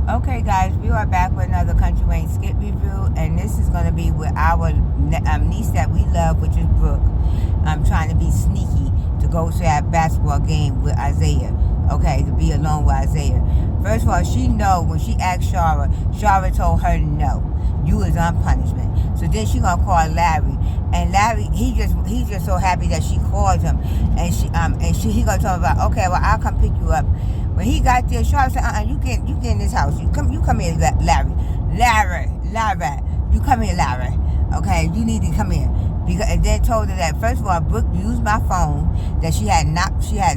Okay, guys, we are back with another Country Wayne skit review, and this is going to be with our niece that we love, which is Brooke. I'm trying to be sneaky to go to that basketball game with Isaiah. Okay, to be alone with Isaiah. First of all, she know when she asked Shara, Shara told her no. You is on punishment. So then she gonna call Larry, and Larry he's just so happy that she called him, and he gonna tell her about, okay, well, I'll come pick you up. When he got there, Shara said, you get in this house. You come here, Larry, you come here, Larry. Okay, you need to come here. And then told her that, first of all, Brooke used my phone, that she had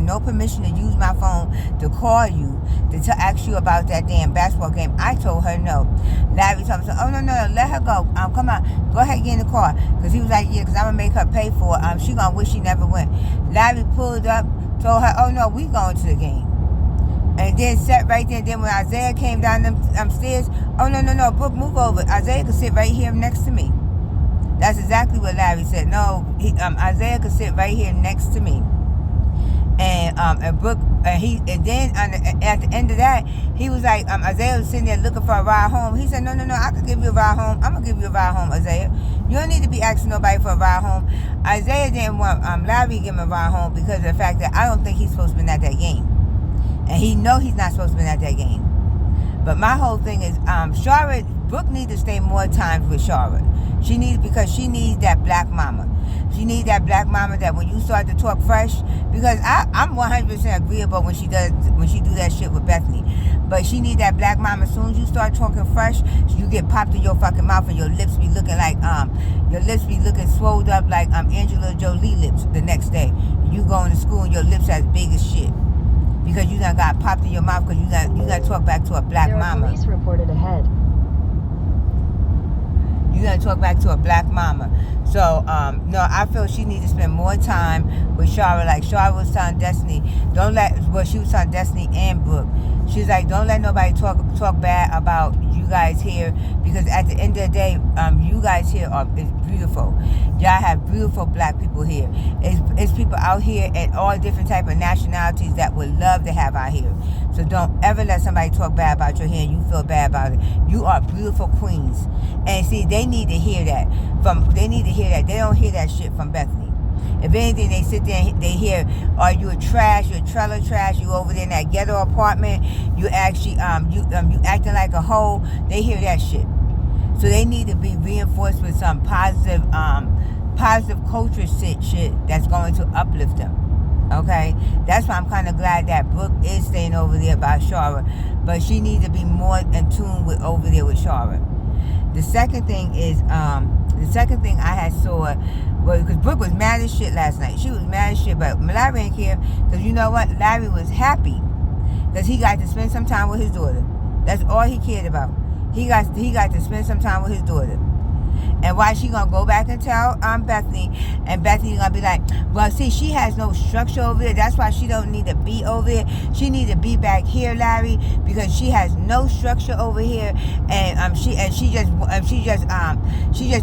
no permission to use my phone to call you, to ask you about that damn basketball game. I told her no. Larry told me, oh, no, let her go. Come on, go ahead, get in the car. Because he was like, yeah, because I'm going to make her pay for it. She going to wish she never went. Larry pulled up, told her, oh, no, we going to the game. And then sat right there. Then when Isaiah came down them stairs, oh, no, Brooke, move over. Isaiah could sit right here next to me. That's exactly what Larry said. No, Isaiah could sit right here next to me. And Brooke, and then at the end of that, he was like, Isaiah was sitting there looking for a ride home. He said, no, I could give you a ride home. I'm gonna give you a ride home, Isaiah. You don't need to be asking nobody for a ride home. Isaiah didn't want Larry to give him a ride home because of the fact that I don't think he's supposed to be at that game, and he know he's not supposed to be at that game. But my whole thing is, Brooke needs to stay more times with Charlotte. Because she needs that black mama. She needs that black mama that when you start to talk fresh, because I'm 100% agreeable when she do that shit with Bethany. But she needs that black mama. As soon as you start talking fresh, you get popped in your fucking mouth and your lips be looking like swelled up like Angela Jolie lips the next day. You going to school and your lips as big as shit. Because you done got popped in your mouth because you got to talk back to a black mama. Police reported ahead. You got to talk back to a black mama. So, no, I feel she needs to spend more time with Shara. Like Shara was telling Destiny, she was telling Destiny and Brooke. She was like, don't let nobody talk bad about you guys here, because at the end of the day, you guys here is beautiful. Y'all have beautiful black people here. It's people out here at all different type of nationalities that would love to have out here. So don't ever let somebody talk bad about your hair and you feel bad about it. You are beautiful queens. And see, they need to hear that. They don't hear that shit from Bethany. If anything, they sit there and they hear, are you a trash, you're a trailer trash, you over there in that ghetto apartment, you actually, you acting like a hoe. They hear that shit. So they need to be reinforced with some positive culture shit that's going to uplift them. Okay? That's why I'm kind of glad that Brooke is staying over there by Shara. But she needs to be more in tune with over there with Shara. The second thing I had saw was, because Brooke was mad as shit last night. She was mad as shit, but Larry didn't care, because you know what? Larry was happy because he got to spend some time with his daughter. That's all he cared about. He got to spend some time with his daughter. And why she gonna go back and tell Bethany, and Bethany gonna be like, well, see, she has no structure over there. That's why she don't need to be over there. She need to be back here, Larry, because she has no structure over here, and she just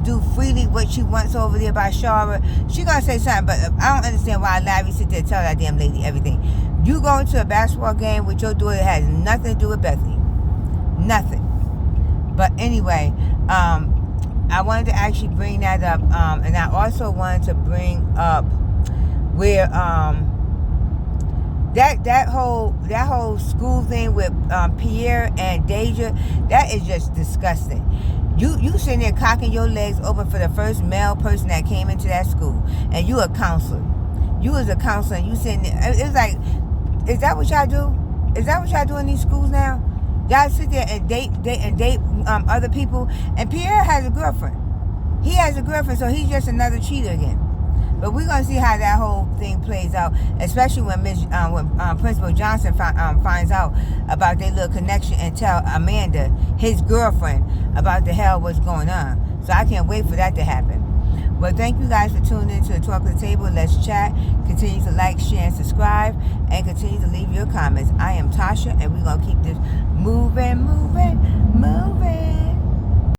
do freely what she wants over there by Shara. She gonna say something, but I don't understand why Larry sit there and tell that damn lady everything. You going to a basketball game with your daughter has nothing to do with Bethany, nothing. But anyway, I wanted to actually bring that up, and I also wanted to bring up where that whole school thing with Pierre and Deja, that is just disgusting. You sitting there cocking your legs open for the first male person that came into that school, and you a counselor. You was a counselor, and you sitting there. It's like, is that what y'all do? Is that what y'all do in these schools now? Y'all sit there and date other people. And Pierre has a girlfriend. He has a girlfriend, so he's just another cheater again. But we're gonna see how that whole thing plays out, especially when Principal Johnson finds out about their little connection and tell Amanda, his girlfriend, about the hell what's going on. So I can't wait for that to happen. Well, thank you guys for tuning in to the Talk of the Table. Let's chat. Continue to like, share, and subscribe. And continue to leave your comments. I am Tasha, and we're going to keep this moving.